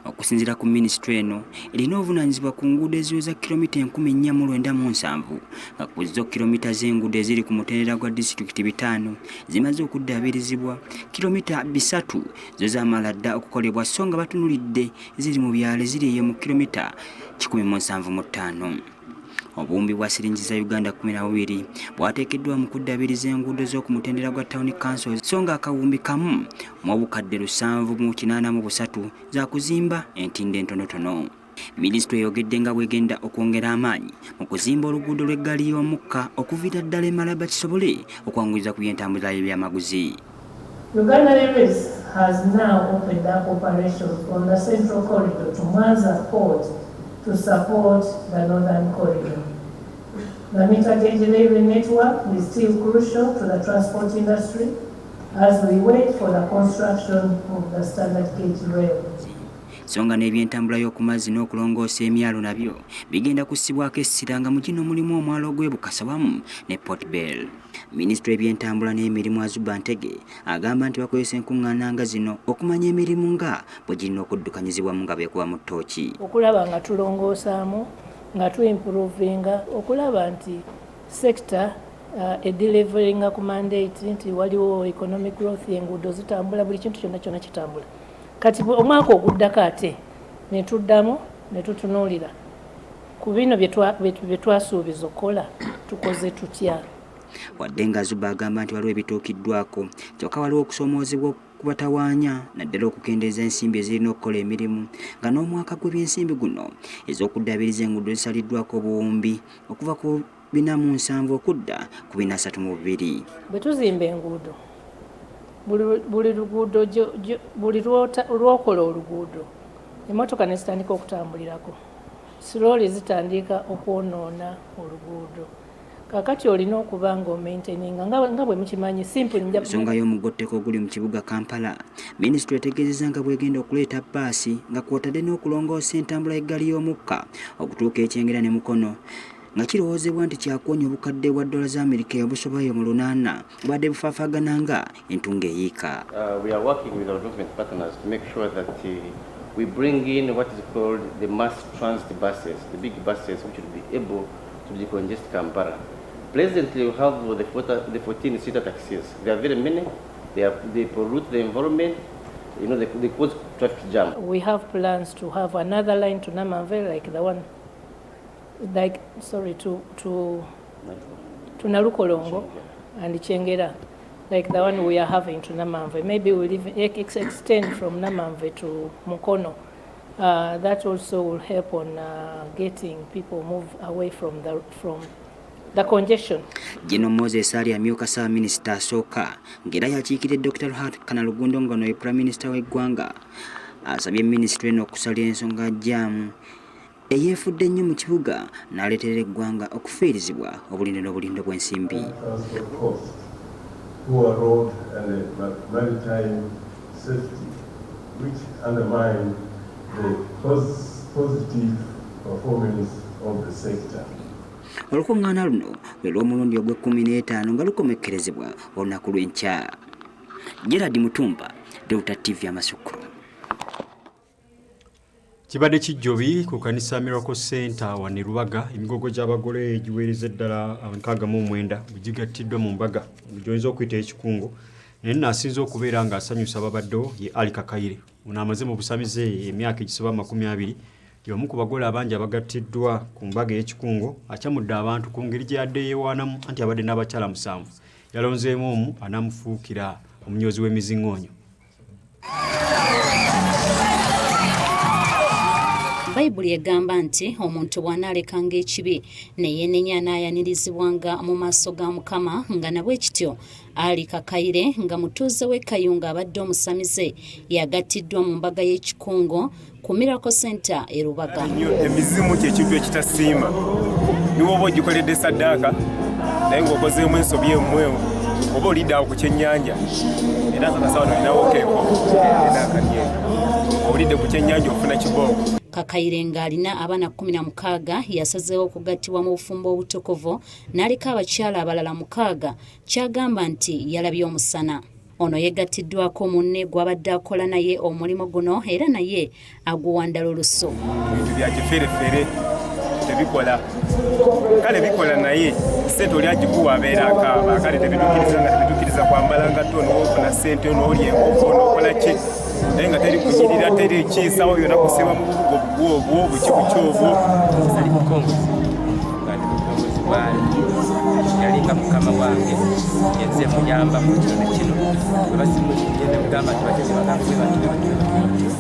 Okusinziira ku minisitule eno erina obuvunaanyizibwa ku nguudo eziweza kilomita 497 nga ku zo kilomita z'enguudo eziri ku mutendera gwa disitulikiti 5 zimaze okuddaabirizibwa, kilomita 3 zo zaamala dda okukolebwa so nga batunulidde ziri mu byalo eziri eyo mu kilomita 175. Obuwumbi bwa siringi za Uganda 12 bwateekeddwa mu kuddaabiriza enguudo z'oku mutendera gwa Town Council so nga akawumbi kamu mu obukadde 783 za kuzimba entindo entonotono. Minisitule eyogedde nga bwegenda okwongera amaanyi mu kuzimba oluguudo lw'eggaali y'omukka okuviira ddala Malaba kisobole okwanguyiza ku by'entambula y'ebyamaguzi. Uganda Railways has now opened up operations on the Central Corridor to Mwanza Port to support the Northern Corridor. The meter gauge railway network is still crucial to the transport industry as we wait for the construction of the standard gauge rail. Songa n'ebyentambula y'oku mazzi n'okulongoosa emyalo nabyo bigenda kussibwako essira nga mu kino mulimu omwalo gw'Ebukasa wamu ne Port Bell. Minisitule y'ebyentambula n'emirimu Azuba Ntege agamba nti bakozesa enkuŋŋaana nga zino okumanya emirimu nga bwe girina okuddukanyizibwamu nga beekuba mu ttooki. Okulaba nga tulongoosaamu nga tuimprovinga okulaba nti sector edeliveringa ku mandate nti waliwo economic growth y'enguudo zitambula buli kintu kyonna kyonna kitambula. Kati omwaka oguddako ate ne tuddamu ne tutunuulira ku bino bye twasuubiza okukola tukoze tutya. Wadde nga Zuba agamba nti waliwo ebituukiddwako kyokka waliwo okusoomoozebwa okubatawaanya naddala okukendeeza ensimbi ezirina okukola emirimu nga n'omwaka gw'ebyensimbi guno ez'okuddaabiriza enguudo zisaliddwako obuwumbi okuva ku 407 okudda ku 432. Bwe tuzimba enguudo buli luguudo buli lwokola oluguudo emmotoka ne zitandika okutambulirako sirooli zitandika okwonoona oluguudo. Kakati olina okuba nga omaintaininga nga bwe mukimanyi simple nja ensonga y'omugotteko oguli mu kibuga Kampala. Minisitule etegeezezza nga bwegenda okuleeta bbaasi nga kwotadde n'okulongoosa entambula y'eggaali y'omukka okutuuka ekyengera ne Mukono nga kirowoozebwa nti kyakuwonya obukadde bwa $America obusobayo mu 8 bwadde bufaafaagana nga entunga eyiika. We are working with our government partners to make sure that we bring in what is called the mass transit buses, the big buses which will be able to decongest Kampala. Presently, we have the 14-seater taxis. They are very many. They pollute the environment. You know, they cause traffic jam. We have plans to have another line to Namanve, like the one, to Nalukolongo and Chengera, like the one we are having to Namanve. Maybe we'll even extend from Namanve to Mukono. That also will help on getting people move away from the congestion. Gino Moses ali amyuka sa Minister asooka ng'era yakiikidde Dr. Ruhat Kanalugundo ngono ye Prime Minister w'eggwanga asabye Ministry eno okusala ensonga jjaamu eyeefudde ennyo mu kibuga n'aleetera eggwanga okufiirizibwa obulinde n'obulindo bw'ensimbi. Road and maritime safety, which undermine the positive performance of the sector. Olukuŋŋaana luno lwe lw'omulundi ogw'e15 nga lukomekkerezebwa olunaku lw'enkya. Gerard Mutumba, Delta TV Amasukkulumu. Kibadde kijjobi ku kanisa Miracle Center wano Lubaga emigogo gy'abagole egiweereza ddala 69 bugigattiddwa mu mbaga gy'oyinza okuyita ekikungo naye n'asinze okubeera ng'asanyusa ababaddewo ye Ali Kakayire. Ono amaze mu busamize emyaka egisoba 20 y'omu ku bagole abangi abagattiddwa ku mbaga y'ekikungo akyamudde abantu ku ngeri gye yadde yeewaanamu anti abadde n'abakyala 7 yalonzeemu omu anaamufuukira omunyozi w'emizingoonyo. bayibuli egamba nti omuntu bw'anaalekanga ekibi ne yeenenya n'ayanirizibwanga mu maaso ga Mukama nga nabwe kityo Ali Kakayire nga mutuuze w'e Kayunga abadde omusamize yagattiddwa mu mbaga y'ekikungo ku Miracle Center e Rubaga. Emizimu ky'ekintu ekitasiima niwo oba ogikoledde saddaaka naye ng'okozeemu ensobi emwewo oba olidde ku kyennyanja era kakasawano olinawo keeko enakanyendo olidde ku kyennyanja ofuna kiboogo. Kakayire ng'alina abaana 16 yasazeewo okugattibwa mu bufumbo obutokovu n'aleka abakyala abalala 6 kyagamba nti yalabye omusana. Ono yegattiddwako munne gw'abadde akola naye omulimu guno era naye aguwandala oluso. Ebintu bya kiferefere tebikola kale bikola naye sente oli agikuwa abeera akaaba kale tebituukiriza nga tebituukiriza kwambala ngatto n'ofuna sente n'olya enkoko n'okola ki naye nga teri kunyirira teri kiisawo byonna kusiba mu bubugo obwo bukibuki obwo sali mukongozi nga ndi mukongozi bwali yalinga mukama wange yenze muyamba mu kino kino basimuligende mugamba tibageze bagambwe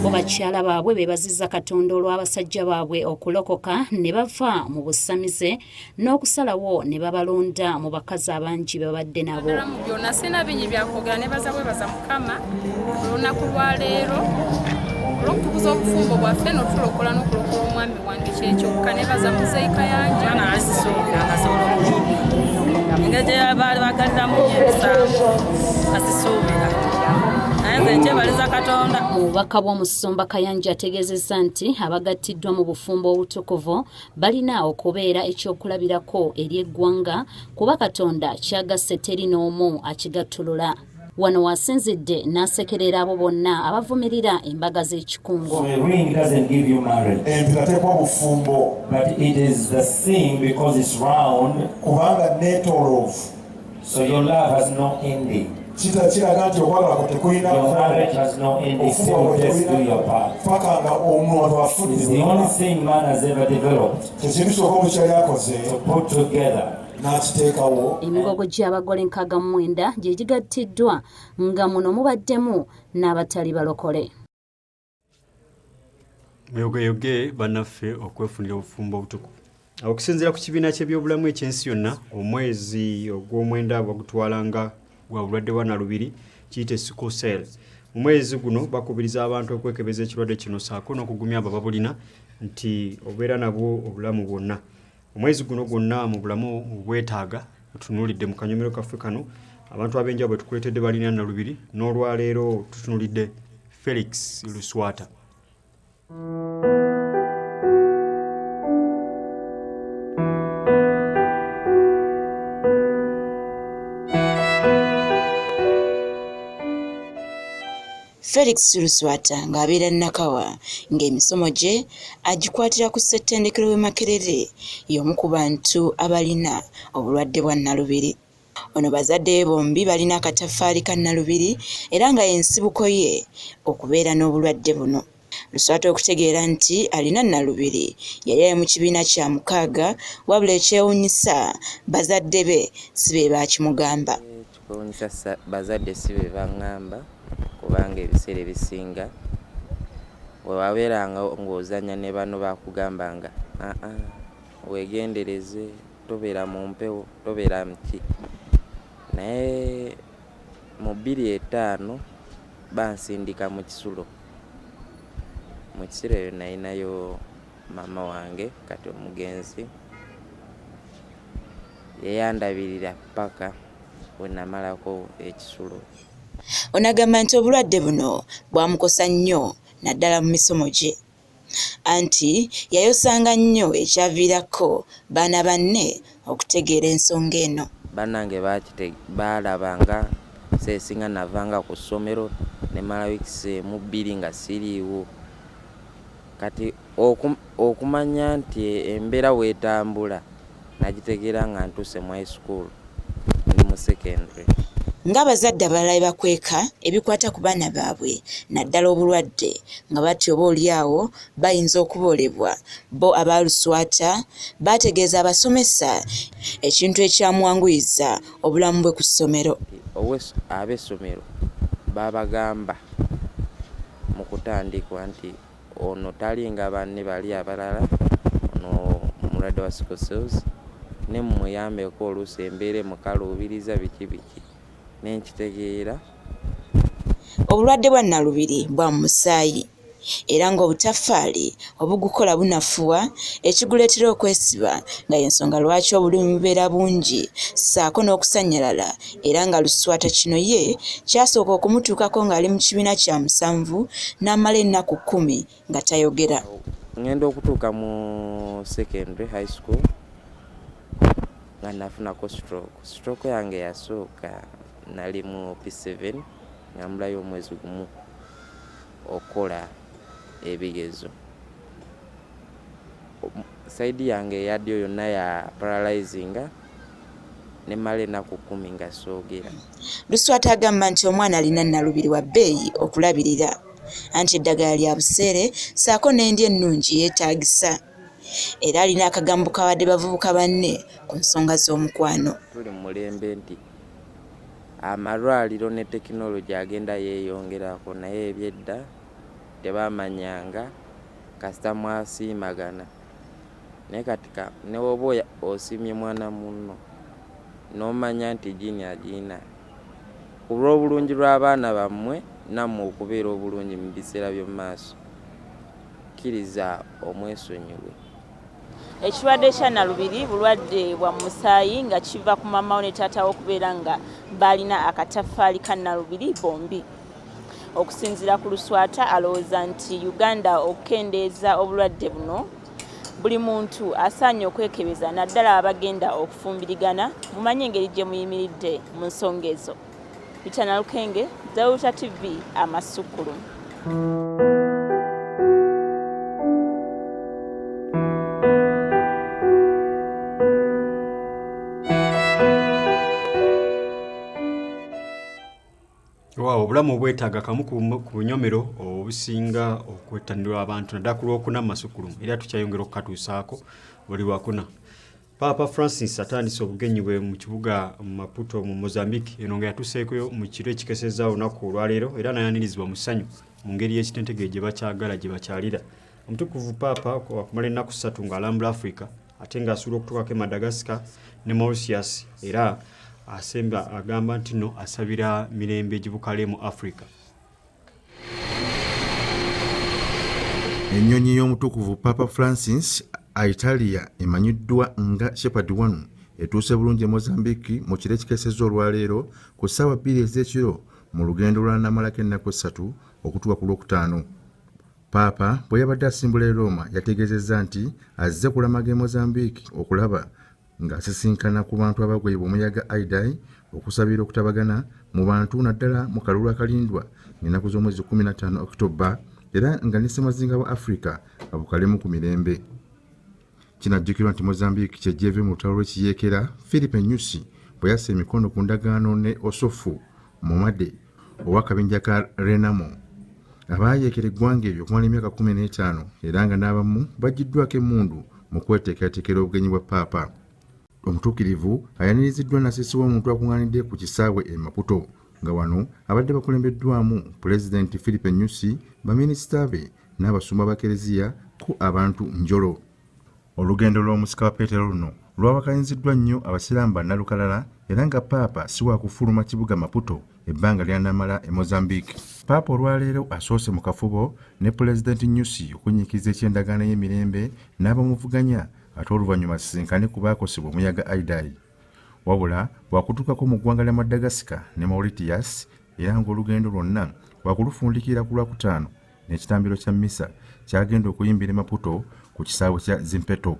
bakyala baabwe beebazizza Katonda olw'abasajja baabwe okulokoka ne bava mu busamize n'okusalawo ne babalonda mu bakazi abangi babadde nabo. Mu byonna sina bingi byakwogera ne baza bwebaza Mukama olunaku lwa leero olw'okutukuza obufumbo bwaffe n'otulokola n'okulokola omwami wange kyekyokka ne baza muzeeyika yange asisuubira engeri gye baali bagaliramu ebisambo asisuubira naye nze nkyebaliza Katonda. Omubaka bw'omusumba Kayanja ategeezezza nti abagattiddwa mu bufumbo obutukuvu balina okubeera ekyokulabirako eri eggwanga kuba Katonda kyagasse teri n'omu akigattulula. Wano wasinzidde n'asekerera abo bonna abavumirira embaga z'ekikungo. Empirateekwa bufumbo kubanga neetooloovu. Kiraga nti okwagala kwo tekulina paka nga omuntu afudde. Ekintu kyokka omukyali akoze n'akiteekawo. Emigogo gy'abagole 69 gye gigattiddwa nga muno mubaddemu n'abatali balokole. Muyogeyoge bannaffe okwefunira obufumbo obutukuvu. Okusinziira ku kibiina ky'ebyobulamu ekyensi yonna omwezi ogw'omwenda bagutwalanga gwa bulwadde bwa Nalubiri kiyite sickle cell. Mu mwezi guno bakubiriza abantu okwekebeza ekirwadde kino saako n'okugumya ababulina nti obeera nabwo obulamu bwonna. Omwezi guno gwonna mu bulamu bwetaaga tutunulidde mu kanyomero kaffe kano abantu ab'enjawulo tukuleetedde balina Nalubiri n'olwaleero tutunulidde Felix Luswata. Felix Luswata ng'abeera Nakawa ng'emisomo gye agikwatira ku ssettendekero w'e Makerere y'omu ku bantu abalina obulwadde bwa Nalubiri. Ono bazadde bombi balina akataffaali ka Nalubiri era nga y'ensibuko ye okubeera n'obulwadde buno. Luswata okutegeera nti alina Nalubiri yali mu kibiina kya 6 wabula ekyewuunyisa bazadde be si be baakimugamba. Kiwuunyisa bazadde si be baŋŋamba kubanga ebiseera ebisinga wewabeeranga ng'ozannya ne bano bakugambanga weegendereze tobeera mu mpewo tobeera muki naye mu 2005 bansindika mu kisulo. Mu kisulo eyo nayinayo maama wange kati omugenzi yeyandabirira paka we namalako ekisulo. Onagamba nti obulwadde buno bwamukosa nnyo naddala mu misomo gye anti yayosanga nnyo ekyaviirako baana banne okutegeera ensonga eno. Bannange baalabanga seesinga navanga ku ssomero ne mala wiikisi emu 2 nga siriiwo kati okumanya nti embeera weetambula nagitegeera nga ntuuse mu high school ndi mu secondary. Ng'abazadde abalala bakweka ebikwata ku baana baabwe naddala obulwadde nga bati oba oliawo bayinza okuboolebwa bo aba Luswata bategeeza abasomesa ekintu ekyamuwanguyiza obulamu bwe ku ssomero. Ab'essomero babagamba mu kutandikwa nti ono talinga banne bali abalala ono mulwadde wa sickle cells ne muyambeko oluusi embeera mukaluubiriza biki nenkitegeera. Obulwadde bwa nnalubiri bwa musaayi era ng'obutaffaali obugukola bunafuwa ekiguleetera okwesiba nga y'ensonga lwaki obulumi bubeera bungi ssaako n'okusannyalala era nga Luswata kino ye kyasooka okumutuukako ng'ali mu kibiina kya 7 n'amala ennaku 10 nga tayogera. Ngenda okutuuka mu secondary high school nga nafunako stroke yange yasooka nali mu P7 nga mulayo omwezi gumu okola ebigezo. Saidi yange eyadyo yonna ya paralyzing ne mala ennaku 10 nga soogera. Luswata agamba nti omwana alina nnalubiri wa bbeeyi okulabirira anti eddagala lya buseere ssaako n'endya ennungi yeetaagisa era alina akagambo kawadde bavubuka banne ku nsonga z'omukwano. Tuli mu mulembe nti amalwaliro ne tekinologi agenda yeeyongerako naye ebyedda tebamanyanga kasita mwasiimagana naye katika ne woba osiimye mwana munno n'omanya nti jini agiina ku lw'obulungi lw'abaana bammwe nammwe okubeera obulungi mu biseera by'omu maaso kkiriza omwesonyiwe. Ekirwadde kya nnalubiri bulwadde bwa musaayi nga kiva ku mamawo ne taatawo okubeera nga balina akataffaali ka nnalubiri bombi. Okusinziira ku Luswata alowooza nti Uganda okukendeeza obulwadde buno buli muntu asaanye okwekebeza naddala abagenda okufumbirigana mumanye engeri gye muyimiridde mu nsonga ezo. Bitana Lukenge, Zawuta TV, Amasukkulumu. Obulamu obwetaaga kamu ku bunyomero obusinga okwettanirwa abantu naddala ku Lwokuna mu Masukkulumu era tukyayongera okukatuusaako buli Lwakuna. Papa Francis atandise obugenyi bwe mu kibuga Maputo mu Mozambique eno nga yatuseeko mu kiro ekikesezza olunaku olwaleero era nayanirizibwa mu ssanyu mu ngeri y'ekitentege gye bakyagala gye bakyalira. Omutukuvu Papa wakumala ennaku 3 ng'alambula Africa ate ng'asuubira okutuukako e Madagascar ne Mauritius era asemba agamba nti no asabira mirembe gibukale mu Africa. Ennyonyi y'omutukuvu Papa Francis Italia emanyiddwa nga Shepherd 1 etuuse bulungi e Mozambique mu kiro ekikesezza olwaleero ku ssaawa 2 ez'ekiro mu lugendo lw'anamalako ennaku 3 okutuuka ku Lwokutaano. Papa bwe yabadde asimbula e Roma yategeezezza nti azze kulamaga e Mozambique okulaba ng'asisinkana ku bantu abagwebwa omuyaga Idai okusabira okutabagana mu bantu naddala mu kalulu akalindwa ennaku z'omwezi 15 Oktoba era nga ne Ssemazinga wa Africa abukalemu ku mirembe. Kinajjukirwa nti Mozambique kyejjeeve mu lutalo lw'ekiyeekera Philippe Nyusi bwe yassa emikono ku ndagaano ne Osofu Momade ow'akabinja ka Renamo abaayeekera eggwanga eryo okumala emyaka 15 era nga n'abamu baggiddwako emmundu mu kweteekateekera obugenyi bwa Papa. Omutuukirivu ayaniriziddwa nasisi w'omuntu akuŋŋaanidde ku kisaawe e Maputo nga wano abadde bakulembeddwamu Pulezidenti Philippe Nyusi, baminisita be n'abasumba ba Kereziya ku abantu njolo. Olugendo lw'omusika wa Peetero luno lwawakanyuziddwa nnyo abasiraamu bannalukalala era nga Papa si wa kufuluma kibuga Maputo ebbanga ly'anamala e Mozambique. Papa olwaleero asoose mu kafubo ne Pulezidenti Nyusi okunyiikiriza eky'endagaano y'emirembe n'abamuvuganya ate oluvannyuma asisinkane ku baakosebwa omuyaga Idai. Wabula wakutuukako mu ggwanga lya Madagascar ne Mauritius era ng'olugendo lwonna wakulufundikira ku Lwakutaano n'ekitambiro kya Mmisa kyagenda okuyimbira Maputo ku kisaawe kya Zimpeto.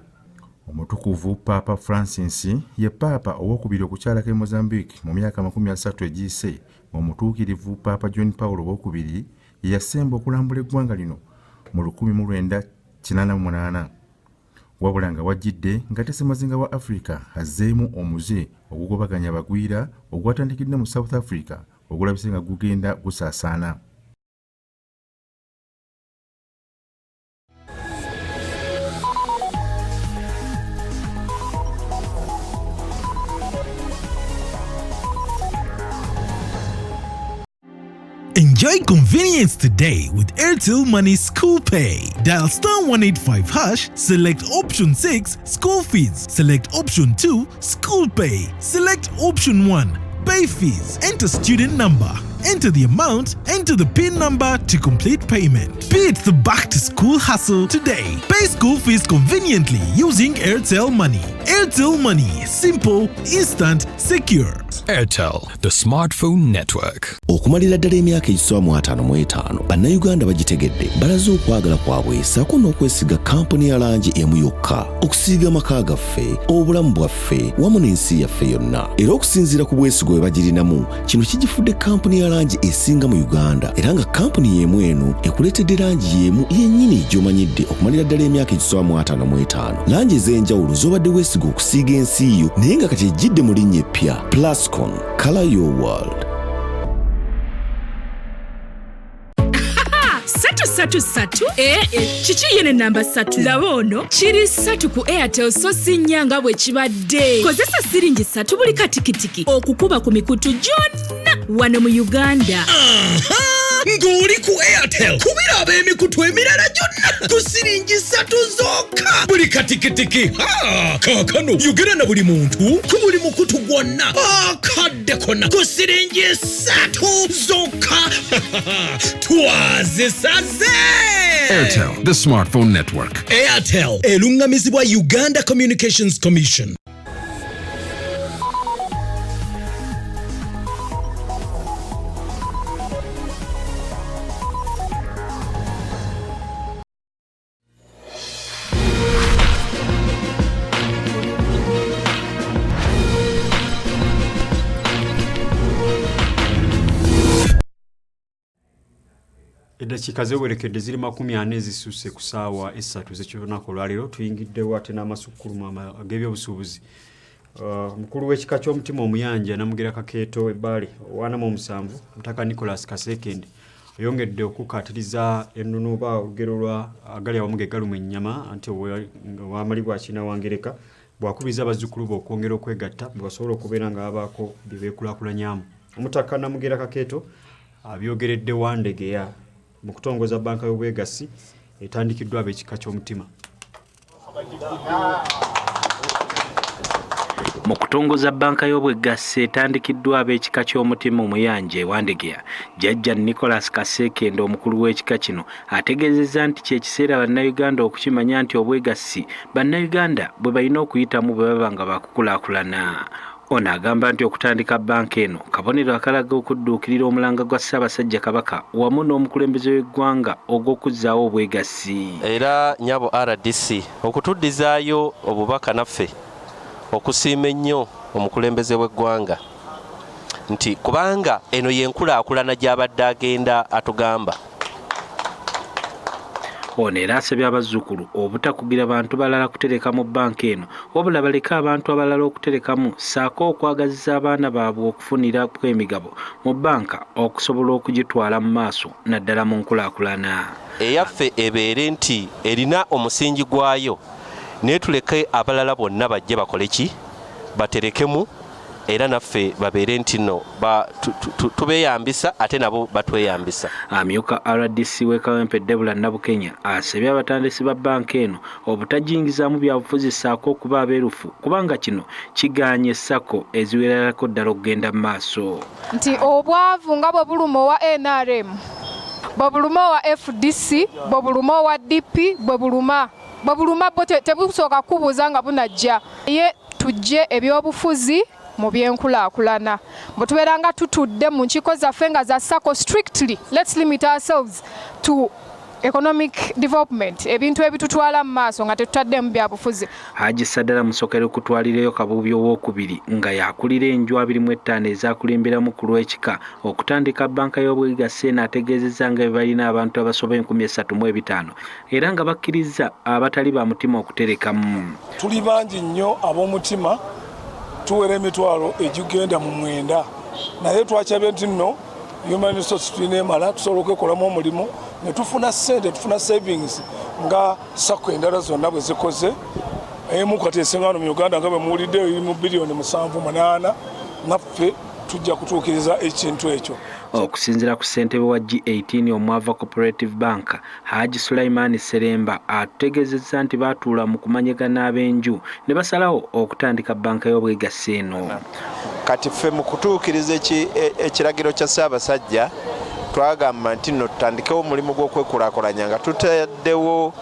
Omutukuvu Papa Francis ye Papa owokubiri okukyalako e Mozambique mu myaka 30 egiyise omutuukirivu Papa John Paul II ye yasemba okulambula eggwanga lino mu 1988. Wabula nga wajjidde nga Ssemazinga wa Africa azzeemu omuze ogugobaganya abagwira ogwatandikidde mu South Africa ogulabise nga gugenda gusaasaana. Enjoy convenience today with Airtel Money School Pay. Dial *185#, select option 6, school fees, select option 2, school pay, select option 1, pay fees, enter student number, enter the amount, enter the PIN number to complete payment. Beat the back to school hustle today. Pay school fees conveniently using Airtel Money. Airtel Money, simple, instant, secure. Airtel, the smartphone network. Okumalira ddala emyaka egisooka 55 bannayuganda bagitegedde balaze okwagala kwabwe ssaako n'okwesiga kampuni ya langi emu yokka okusiiga amaka gaffe obulamu bwaffe wamu n'ensi yaffe yonna era okusinziira ku bwesigo bwe bagirinamu kino kigifudde kampuni ya langi esinga mu Uganda era nga kampuni y'emu eno ekuleetedde langi y'emu yennyini gy'omanyidde okumalira ddala emyaka egisooka 55 langi ez'enjawulo z'obadde weesiga okusiiga ensi yo naye nga kati ejjidde mu linnya eppya Plascon, color your world. Satu kiki yene namba 3 laba ono kiri 3 ku Airtel so sinyanga bwe kibadde kozesa siringi 3 buli katikitiki okukuba ku mikutu gyonna wano mu Uganda. Ng'oli ku Airtel kubira ab'emikutu emirala gyonna ku siringi 3 zokka buli katikitiki. Kaakano yogera na buli muntu ku buli mukutu gwonna akadde konna ku siringi 3 zokka. Twazisaze. Airtel, the smartphone network. Airtel elungamizibwa Uganda Communications Commission. Eddakiika zeewerekedde ziri 40 zisusse ku ssaawa 3 z'ekilunaku olwaleero tuyingiddewo ate n'amasukkulumu ag'ebyobusuubuzi. Mukulu w'ekika ky'omutima omuyanja Namugera Kakeeto Ebbaale 47 Mutaka Nicholas Kasekende oyongedde okukaatiriza ennunuuba olugero lwa agali awamu ge galuma ennyama anti wamalibwa Kiina Wangereka bw'akubiriza abazzukulu be okwongera okwegatta bwe basobola okubeera nga babaako bye beekulaakulanyamu. Omutaka Namugera Kakeeto abyogeredde Wandegeya mu kutongoza banka y'obwegassi etandikiddwa ab'ekika ky'omutima. Mu kutongoza banka y'obwegassi etandikiddwa ab'ekika ky'omutima omuyanja Wandegeya, Jjajja Nicholas Kasekende omukulu w'ekika kino ategeezezza nti ky'ekiseera bannayuganda okukimanya nti obwegassi bannayuganda bwe balina okuyitamu bwe baba nga bakukulaakulana. Ono agamba nti okutandika banka eno kabonero akalaga okudduukirira omulanga gwa Ssaabasajja Kabaka wamu n'omukulembeze w'eggwanga ogw'okuzzaawo obwegassi. Era nyabo RDC okutuddizaayo obubaka naffe okusiima ennyo omukulembeze w'eggwanga nti kubanga eno y'enkulaakulana gy'abadde agenda atugamba. Ono era asabye abazzukulu obutakugira bantu balala kutereka mu banka eno wabula baleke abantu abalala okuterekamu ssaako okwagaziza abaana baabwe okufunira kw'emigabo mu banka okusobola okugitwala mu maaso naddala mu nkulaakulana. Eyaffe ebeere nti erina omusingi gwayo naye tuleke abalala bonna bajje bakole ki baterekemu era naffe babeere nti no tubeeyambisa ate nabo batweyambisa. Amyuka RDC w'Ekawempe Debula Nabukenya asabye abatandisi ba banka eno obutajingizaamu byabufuzi ssaako okuba abeerufu kubanga kino kigaanye essako eziwererako ddala okugenda mu maaso. Nti obwavu nga bwe buluma owa NRM, bwe buluma owa FDC, bwe buluma owa DP, bwe buluma bo tebusooka kubuuza nga bunajja. Ye tujje ebyobufuzi mu byenkulaakulana bwe tubeera nga tutudde mu nkiiko zaffe nga za sako strictly let's limit ourselves to economic development ebintu ebitutwala mu maaso nga tetutaddemu byabufuzi. Haji Sadala Musokero kutwalireyo Kabubi ow'okubiri nga yakulira enju 25 ezaakulemberamu ku lw'ekika okutandika banka y'obwegassi n'ategeezezza nga balina abantu abasoba 35,000 era nga bakkiriza abatali ba mutima okuterekamu. Tuli bangi nnyo ab'omutima tuwera emitwalo egigenda mu 9 naye twakyabye nti nno human resource tulineemala tusobola okwekolamu omulimu ne tufuna ssente tufuna savings nga sako endala zonna bwe zikoze emu kati esiŋŋaano mu Uganda nga bwe muwulidde eri mu bilioni 7.8 naffe tujja kutuukiriza ekintu ekyo. Okusinziira ku ssentebe wa G18 Omwava Cooperative Bank Haji Sulaiman Seremba atutegeezezza nti baatuula mu kumanyagana ab'enju ne basalawo okutandika banka y'obwegassi eno. Kati ffe mu kutuukiriza ekiragiro kya Ssaabasajja twagamba nti nno tutandikewo omulimu gw'okwekulaakulanya nga tutaddewo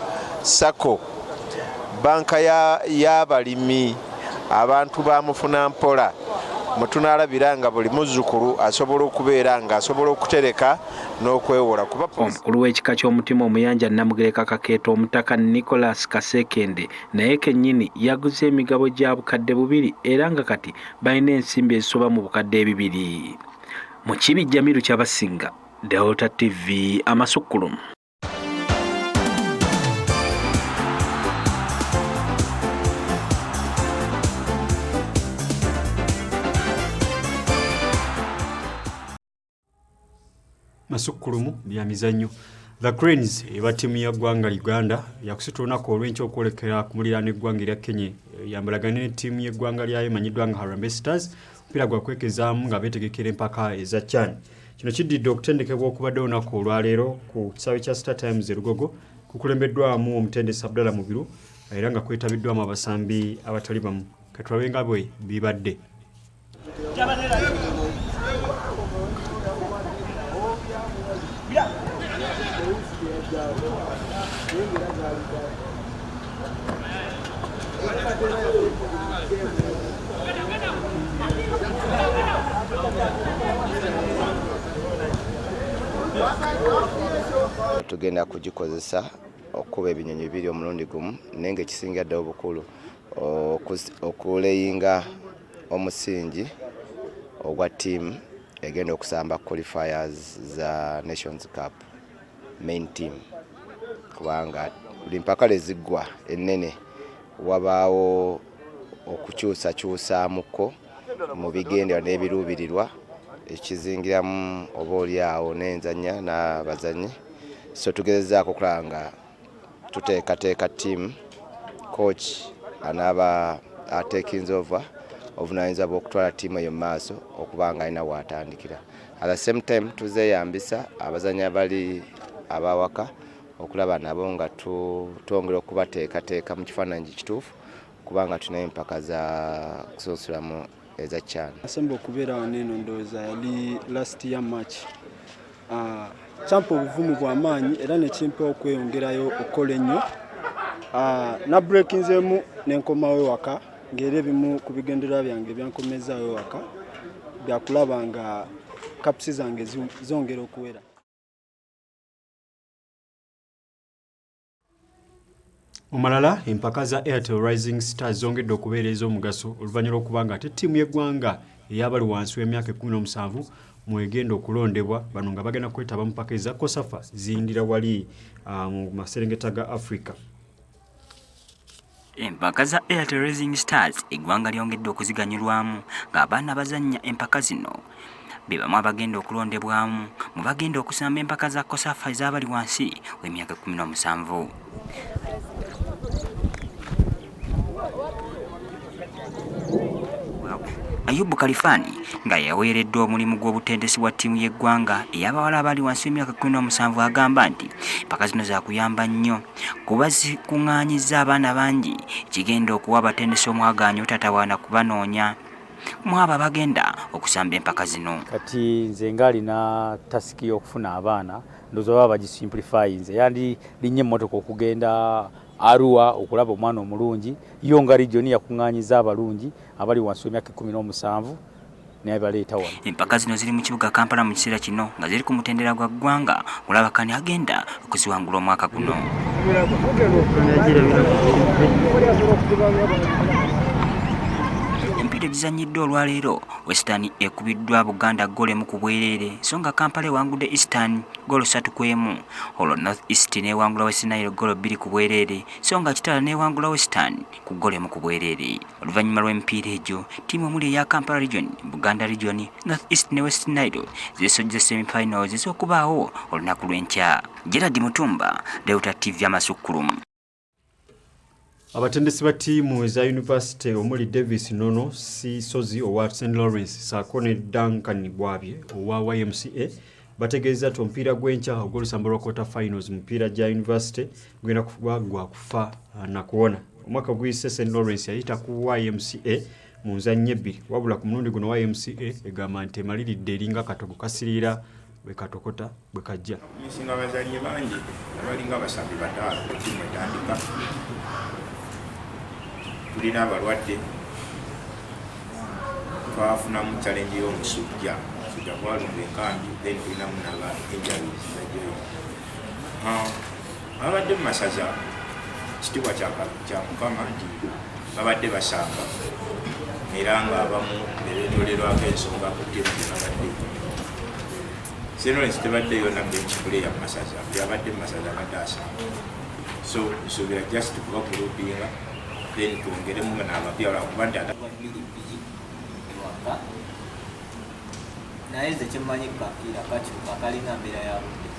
sako banka y'abalimi abantu ba mufunampola mutunaalabira nga buli muzzukulu asobola okubeera nga asobola okutereka n'okwewola kuba omukulu w'ekika ky'omutima omuyanja Namugereka Kakeeto Omutaka Nicholas Kasekende naye kennyini yaguze emigabo gya bukadde 2 era nga kati balina ensimbi ezisoba mu bukadde 2. Mu kibi Jamiru Kyabasinga, Delta TV, Amasukkulumu. Amasukkulumu bya mizannyo. The Cranes eba ttiimu ya ggwanga Uganda yakusitula olunaku olw'enkya okwolekera ku muliraano eggwanga erya Kenya yambalagane ne ttiimu y'eggwanga lyayo emanyiddwa nga Harambee Stars omupiira gwa kwekezaamu nga beetegekera empaka eza CHAN. Kino kiddidde okutendekebwa okubadde olunaku olwaleero ku kisaawe kya Star Times e Lugogo kukulembeddwamu omutendesi Abdalla Mubiru era nga kwetabiddwamu abasambi abatali bamu. Katulabe nga bwe bibadde. Tugenda kugikozesa okuba ebinyonyi biri omulundi gumu naye ng'ekisinga ddala obukulu okuleyinga omusingi ogwa ttiimu egenda okusamba qualifiers za Nations Cup main team kubanga buli mpaka leziggwa ennene wabaawo okukyusakyusaamuko mu bigendera n'ebiruubirirwa ekizingiramu oba oliawo n'enzanya n'abazanyi. So tugezezaako okulaba nga tuteekateeka ttiimu coach anaaba atekinze over obunaanyizibwa bw'okutwala ttiimu eyo mu maaso okuba nga alina waatandikira. At the same time tuzeyambisa abazanyi abali abawaka okulaba nabo nga twongera okubateekateeka mu kifaananyi kituufu kubanga tulina empaka za kusunsulamu eza CHAN. Asemba okubeera wano eno ndowooza yali last year match. Kyampa obuvumu bw'amaanyi era ne kimpa okweyongerayo okukola ennyo. Na breakinzemu n'enkomawo ewaka ng'era ebimu ku bigendererwa byange byankomezaawo ewaka byakulaba nga kapusi zange zongera okuwera. Omalala empaka za Airtel Rising Stars zongedde okubeera ez'omugaso oluvannyuma lw'okubanga ate ttiimu y'eggwanga ey'abali wansi w'emyaka 17 mwegenda okulondebwa bano nga bagenda kwetaba mu mpaka eza Kosafa ziyindira wali mu maserengeta ga Africa. Empaka za Airtel Rising Stars eggwanga lyongedde okuziganyulwamu ng'abaana bazannya empaka zino be bamu abagenda okulondebwamu mu bagenda okusamba empaka za Kosafa ez'abali wansi w'emyaka 17. Ayubu Kalifani nga yaweereddwa omulimu gw'obutendesi bwa ttiimu y'eggwanga ey'abawala abali wansi w'emyaka 17 agamba nti empaka zino zaakuyamba nnyo kuba zikuŋŋaanyizza abaana bangi kigenda okuwa abatendesi omwagaanyo tatawaana kubanoonya mu abo abagenda okusamba empaka zino. Kati nze ng'alina tasiki y'okufuna abaana ndowooza baba bagisimplifyinze yandi linnya emmotoka okugenda Arua okulaba omwana omulungi yo nga region yakuŋŋaanyiza abalungi abali wansi w'emyaka 17 naye baleeta wano. Empaka zino ziri mu kibuga Kampala mu kiseera kino nga ziri ku mutendera gwa ggwanga kulaba kani agenda okuziwangula omwaka guno. Empira egizannyiddwa olwaleero Western ekubiddwa Buganda ggoolo 1 ku bwereere so nga Kampala ewangudde Eastern ggoolo 3-1 olwo North East n'ewangula West Nile ggoolo 2 ku bwereere so nga Kitala n'ewangula Western ku ggoolo 1 ku bwereere. Oluvannyuma lw'emipiira egyo ttiimu omuli eya Kampala Region, Buganda Region, North East ne West Nile zeesojja semi-finals ez'okubaawo olunaku lw'enkya. Gerard Mutumba, Delta TV Amasukkulumu. Abatendesi ba ttiimu eza University omuli Davis Nono, C. Sozi owa St. Lawrence, Sakone Duncan Bwabye owa YMCA bategeeza nti omupiira gw'enkya ogw'olusambo lwa quarter finals mupiira gya University gwenda kuba gwa kufa na kuwona. Omwaka guyise St. Lawrence yayita ku YMCA mu nzannya ebbiri, wabula ku mulundi guno YMCA egamba nti emaliridde eringa katogo kasiriira bwe katokota bwe kajja. Singa abazannyi bangi abalinga abasambi bataano ttiimu etandika. Tulina abalwadde, twafunamu challenge y'omusujja gwalumba enkambi, then tulinamu n'aba injuries zajoyo. Abadde mu masaza kitiibwa kya Mukama nti babadde basanga era ng'abamu ne beetolerwako ensonga ku ttiimu gye babadde. St. Lawrence tebaddeyo na bench player mu masaza, yabadde mu masaza abadde asanga. So nsuubira just kuba groupinga then tuongeremu n'abapya lwakuba nti naye nze kyemmanyi kapiira kakyuka kalina mbeera ya budde.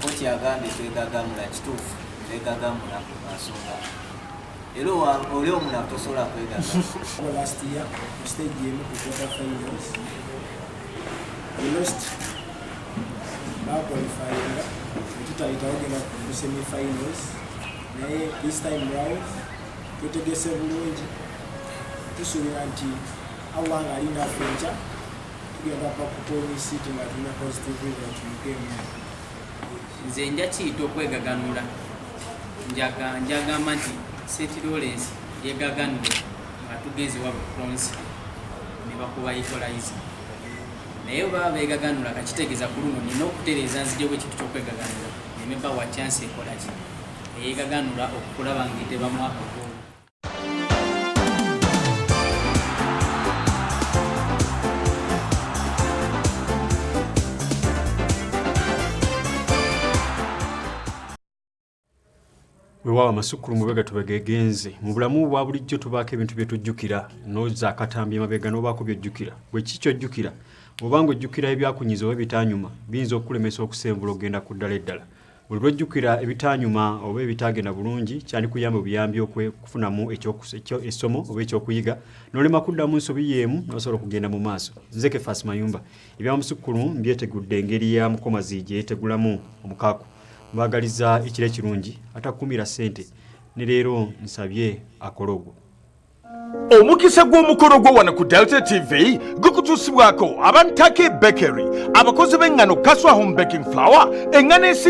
Kooti agambye twegagamula kituufu, twegagamula ku nsonga. Era oli omuna tosobola kwegagamula. Last year, we stayed emu ku quarter finals. We lost qualifying, tutayita ogenda ku semi-finals. Naye this time round, twetegese bulungi. Tusuubira nti awanga alina fenca. Nze nja kiyita okwegaganula, njagamba nti St. Lawrence yegaganule nga tugenze wa Bronze ne bakuba equalizer. Naye baba begaganula kakitegeeza ku luno nina okutereeza nzijewo ekintu ky'okwegaganula nemeba wa chance ekola ki eyegaganula okulaba ng'itebamu akagoolo. Wewa Amasukkulumu bega tubegegenze mu bulamu bwa bulijjo tubaako ebintu bye tujjukira noza akatambye mabega n'obaako byojjukira bwe kikyo ojjukira obanga ojjukira ebyakunyiza oba ebitaanyuma biyinza okulemesa okusembula ogenda ku ddala eddala. Buli lwojjukira ebitaanyuma oba ebitaagenda bulungi kyandikuyamba obuyambi okufunamu essomo oba ekyokuyiga n'olema kuddamu nsobi yeemu n'osobola okugenda mu maaso. Nze Kefasi Mayumba ebya Amasukkulumu mbyetegudde engeri ya mukomazi gye yeetegulamu omukaaku. Mbagaliza ekire kirungi atakumira ssente ne leero nsabye akologo. Omukisa gw'omukolo gwo wano ku Delta TV gukutuusibwako Abantake Bakery, abakozi b'engano Kaswa Home Baking Flour, engano